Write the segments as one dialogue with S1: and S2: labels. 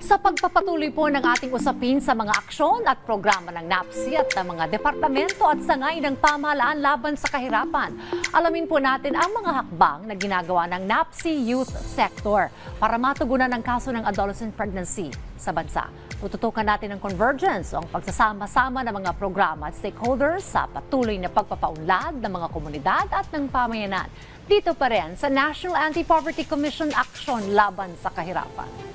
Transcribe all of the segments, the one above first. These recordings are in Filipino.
S1: Sa pagpapatuloy po ng ating usapin sa mga aksyon at programa ng NAPSI at ng mga departamento at sangay ng pamahalaan laban sa kahirapan, alamin po natin ang mga hakbang na ginagawa ng NAPSI Youth Sector para matugunan ang kaso ng adolescent pregnancy sa bansa. Tututukan natin ang convergence o ang pagsasama-sama ng mga programa at stakeholders sa patuloy na pagpapaunlad ng mga komunidad at ng pamayanan. Dito pa rin sa National Anti-Poverty Commission Action Laban sa Kahirapan.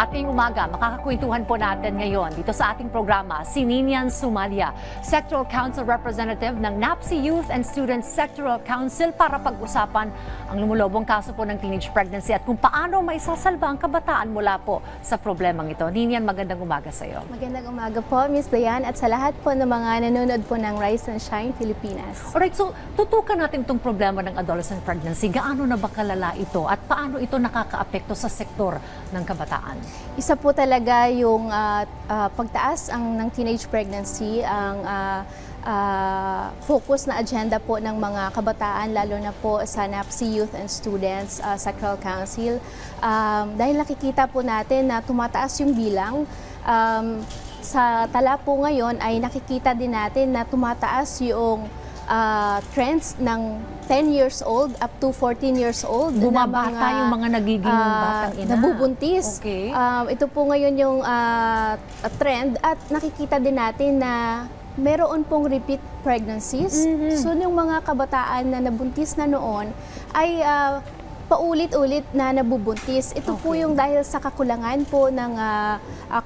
S1: Ating umaga, makakakwentuhan po natin ngayon dito sa ating programa si Ninian Sumalia, Sectoral Council Representative ng NAPSI Youth and Students Sectoral Council para pag-usapan ang lumulobong kaso po ng teenage pregnancy at kung paano maisasalba ang kabataan mula po sa problemang ito. Ninian, magandang umaga sa iyo.
S2: Magandang umaga po, Ms. Dayan, at sa lahat po ng mga nanonood po ng Rise and Shine Pilipinas.
S1: Alright, so tutukan natin itong problema ng adolescent pregnancy. Gaano na ba kalala ito at paano ito nakakaapekto sa sektor ng kabataan?
S2: Isa po talaga yung pagtaas ng teenage pregnancy, ang focus na agenda po ng mga kabataan, lalo na po sa NAPSI Youth and Students Sectoral Council. Dahil nakikita po natin na tumataas yung bilang, sa tala po ngayon ay nakikita din natin na tumataas yung trends ng 10 years old up to 14 years old.
S1: Bumabata yung mga nagiging batang ina.
S2: Nabubuntis.
S1: Okay.
S2: Ito po ngayon yung trend at nakikita din natin na meron pong repeat pregnancies. So yung mga kabataan na nabuntis na noon ay paulit-ulit na nabubuntis. Ito po yung dahil sa kakulangan po ng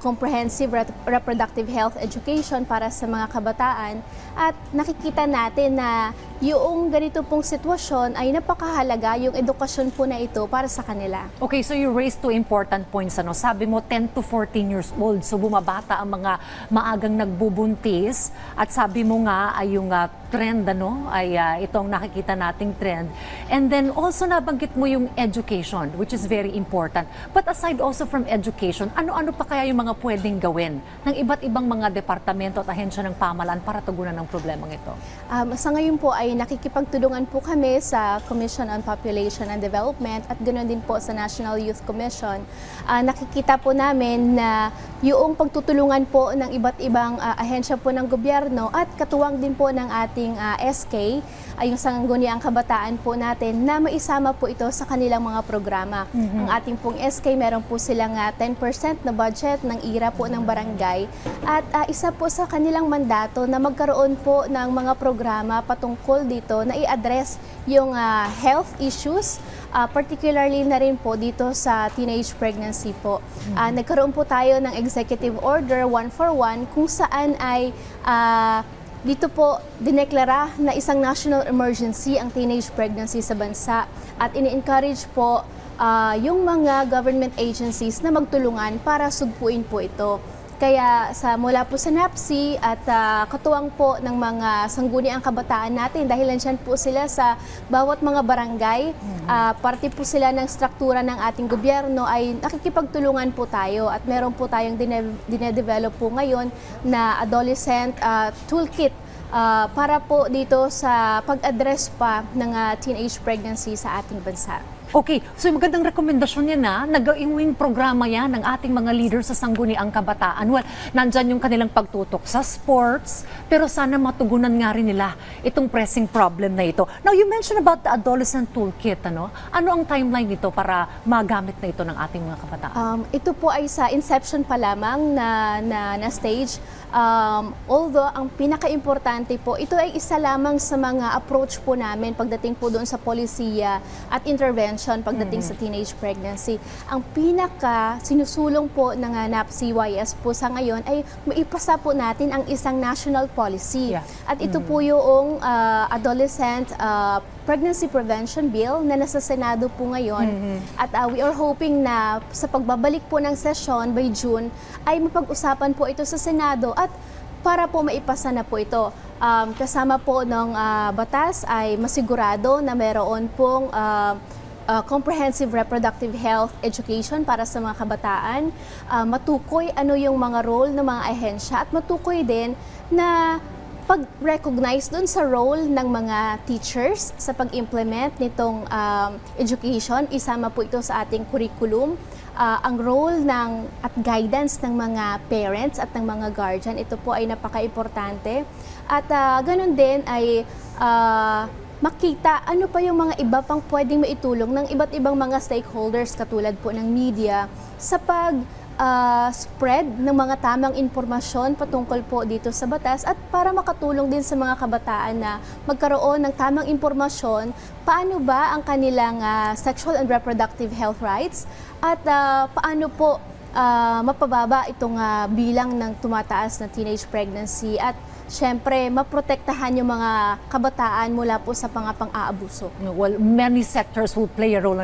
S2: comprehensive reproductive health education para sa mga kabataan at nakikita natin na yung ganito pong sitwasyon ay napakahalaga yung edukasyon po na ito para sa kanila.
S1: Okay, so you raised two important points. Sabi mo 10 to 14 years old, so bumabata ang mga maagang nagbubuntis at sabi mo nga ay yung trend ay itong nakikita nating trend. And then also nabanggit mo yung education, which is very important. But aside also from education, ano-ano pa kaya yung mga pwedeng gawin ng iba't ibang mga departamento at ahensya ng pamahalaan para tugunan ng problemang ito?
S2: Sa ngayon po ay nakikipagtulungan po kami sa Commission on Population and Development at ganoon din po sa National Youth Commission. Nakikita po namin na yung pagtutulungan po ng iba't ibang ahensya po ng gobyerno at katuwang din po ng ating SK, ay yung sangguniang kabataan po natin na maisama po ito sa kanilang mga programa. Ang ating pong SK, meron po silang 10% na budget ng IRA po ng barangay at isa po sa kanilang mandato na magkaroon po ng mga programa patungkol dito na i-address yung health issues, particularly na rin po dito sa teenage pregnancy po. Nagkaroon po tayo ng Executive Order 141 kung saan ay dito po dineklara na isang national emergency ang teenage pregnancy sa bansa at ini-encourage po yung mga government agencies na magtulungan para sugpuin po ito. Kaya mula po sa NAPSI at katuwang po ng mga sangguniang kabataan natin dahil nandiyan po sila sa bawat mga barangay, parte po sila ng struktura ng ating gobyerno ay nakikipagtulungan po tayo at meron po tayong dinedevelop po ngayon na adolescent toolkit para po dito sa pag-address pa ng teenage pregnancy sa ating bansa.
S1: Okay, so magandang rekomendasyon yan nag-iwing programa yan ng ating mga leaders sa sangguniang kabataan. Well, nandyan yung kanilang pagtutok sa sports, pero sana matugunan nga rin nila itong pressing problem na ito. Now, you mentioned about the adolescent toolkit, ano? Ano ang timeline nito para magamit na ito ng ating mga kabataan?
S2: Ito po ay sa inception pa lamang na stage. Although, ang pinaka-importante po, ito ay isa lamang sa mga approach po namin pagdating po doon sa polisiya at intervention pagdating sa teenage pregnancy. Ang pinaka sinusulong po ng NAPSI-YS po sa ngayon ay maipasa po natin ang isang national policy. At ito po yung adolescent pregnancy prevention bill na nasa Senado po ngayon. At we are hoping na sa pagbabalik po ng session by June ay mapag-usapan po ito sa Senado at para po maipasa na po ito. Kasama po ng batas ay masigurado na meron pong comprehensive reproductive health education para sa mga kabataan, matukoy ano yung mga role ng mga ahensya at matukoy din na pag-recognize dun sa role ng mga teachers sa pag-implement nitong education, isama po ito sa ating curriculum. Ang role at guidance ng mga parents at ng mga guardian, ito po ay napaka-importante. At ganun din ay makita ano pa yung mga iba pang pwedeng maitulong ng iba't ibang mga stakeholders katulad po ng media sa spread ng mga tamang impormasyon patungkol po dito sa batas at para makatulong din sa mga kabataan na magkaroon ng tamang impormasyon paano ba ang kanilang sexual and reproductive health rights at paano po mapababa itong bilang ng tumataas na teenage pregnancy at syempre maprotektahan yung mga kabataan mula po sa pang-aabuso.
S1: Well, many sectors will play a role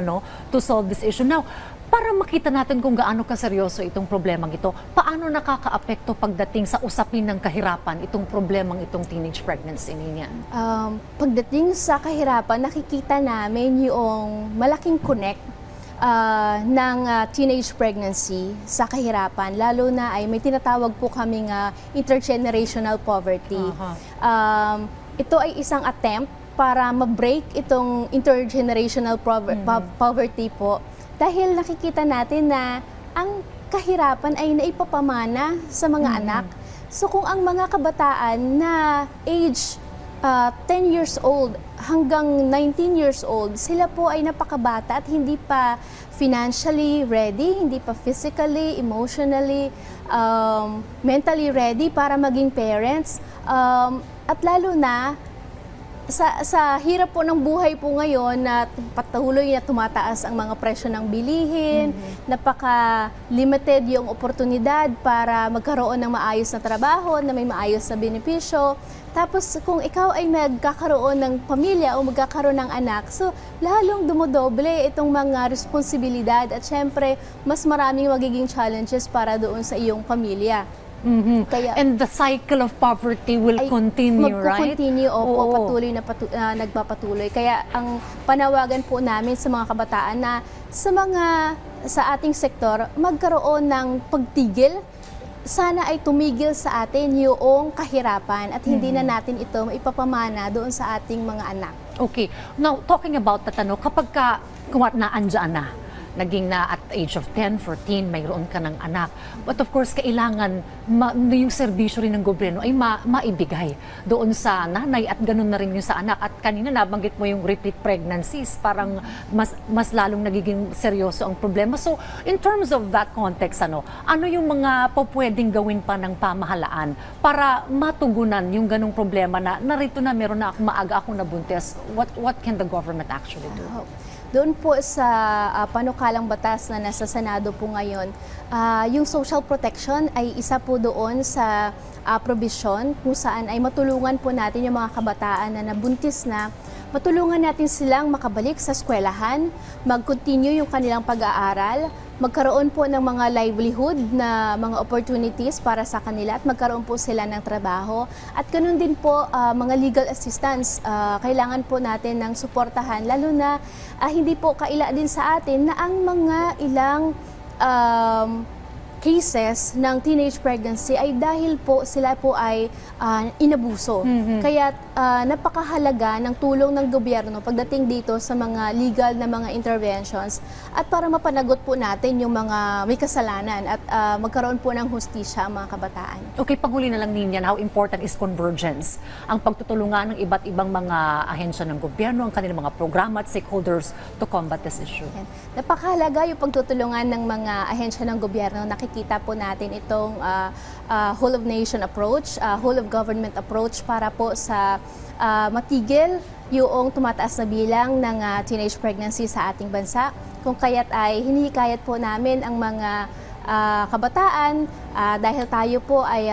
S1: to solve this issue. Now, para makita natin kung gaano kaseryoso itong problemang ito, paano nakakaapekto pagdating sa usapin ng kahirapan itong problemang itong teenage pregnancy niyan?
S2: Pagdating sa kahirapan, nakikita namin yung malaking connect ng teenage pregnancy sa kahirapan, lalo na ay may tinatawag po kaming intergenerational poverty. Ito ay isang attempt para ma-break itong intergenerational poverty po. Dahil nakikita natin na ang kahirapan ay naipapamana sa mga anak. So kung ang mga kabataan na age 10 years old hanggang 19 years old, sila po ay napakabata at hindi pa financially ready, hindi pa physically, emotionally, mentally ready para maging parents. At lalo na, sa hirap po ng buhay po ngayon na patuloy na tumataas ang mga presyo ng bilihin, napaka-limited yung oportunidad para magkaroon ng maayos na trabaho, na may maayos na benepisyo. Tapos kung ikaw ay magkakaroon ng pamilya o magkakaroon ng anak, so lalong dumodoble itong mga responsibilidad at syempre mas maraming magiging challenges para doon sa iyong pamilya.
S1: Kaya, and the cycle of poverty will continue, right?
S2: Magkukontinue, patuloy na nagpapatuloy. Kaya ang panawagan po namin sa mga kabataan na sa ating sektor, magkaroon ng pagtigil. Sana ay tumigil sa atin yung kahirapan at hindi na natin ito maipapamana doon sa ating mga anak.
S1: Okay. Now, talking about that, kapag naandyan na, naging na at age of 10, 14, mayroon ka ng anak. But of course, kailangan yung serbisyo rin ng gobyerno ay maibigay doon sa nanay at ganun na rin yung sa anak. At kanina nabanggit mo yung repeat pregnancies, parang mas lalong nagiging seryoso ang problema. So, in terms of that context, ano yung mga pwedeng gawin pa ng pamahalaan para matugunan yung ganung problema na narito na meron na maaga akong nabuntis? What can the government actually do?
S2: Doon po sa panukalang batas na nasa Senado po ngayon, yung social protection ay isa po doon sa provision kung saan ay matulungan po natin yung mga kabataan na nabuntis na, matulungan natin silang makabalik sa eskwelahan, mag-continue yung kanilang pag-aaral, magkaroon po ng mga livelihood na mga opportunities para sa kanila at magkaroon po sila ng trabaho. At ganun din po mga legal assistance, kailangan po natin ng suportahan, lalo na hindi po kaila din sa atin na ang mga ilang cases ng teenage pregnancy ay dahil po sila po ay inabuso. Kaya napakahalaga ng tulong ng gobyerno pagdating dito sa mga legal na mga interventions at para mapanagot po natin yung mga may kasalanan at magkaroon po ng hustisya ang mga kabataan.
S1: Okay, panghuli na lang Ninian, how important is convergence? Ang pagtutulungan ng iba't ibang mga ahensya ng gobyerno, ang kanilang mga programa at stakeholders to combat this issue.
S2: Napakahalaga yung pagtutulungan ng mga ahensya ng gobyerno. Nakikita po natin itong whole of nation approach, whole of government approach para po sa matigil yung tumataas na bilang ng teenage pregnancy sa ating bansa. Kung kaya't ay hinihikayat po namin ang mga kabataan dahil tayo po ay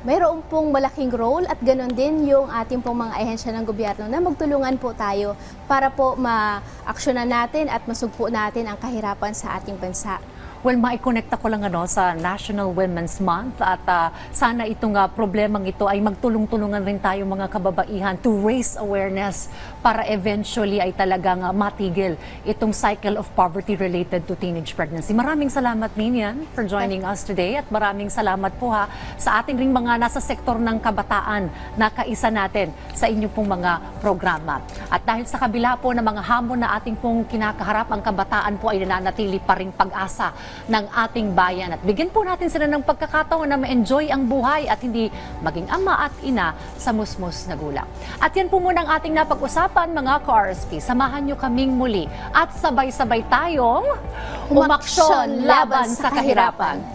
S2: mayroon pong malaking role at ganoon din yung ating pong mga ahensya ng gobyerno na magtulungan po tayo para po ma-aksyonan natin at masugpo natin ang kahirapan sa ating bansa.
S1: Well, maikonekta ko lang sa National Women's Month at sana itong problemang ito ay magtulong-tulungan rin tayo mga kababaihan to raise awareness para eventually ay talagang matigil itong cycle of poverty related to teenage pregnancy. Maraming salamat, Ninian, for joining us today at maraming salamat po sa ating ring mga nasa sektor ng kabataan na kaisa natin sa inyong pong mga programa. At dahil sa kabila po ng mga hamon na ating pong kinakaharap, ang kabataan po ay nananatili pa ring pag-asa ng ating bayan at bigyan po natin sila ng pagkakataon na ma-enjoy ang buhay at hindi maging ama at ina sa musmus na gulang. At yan po muna ang ating napag-usapan mga ka-RSP. Samahan nyo kaming muli at sabay-sabay tayong umaksyon laban sa kahirapan.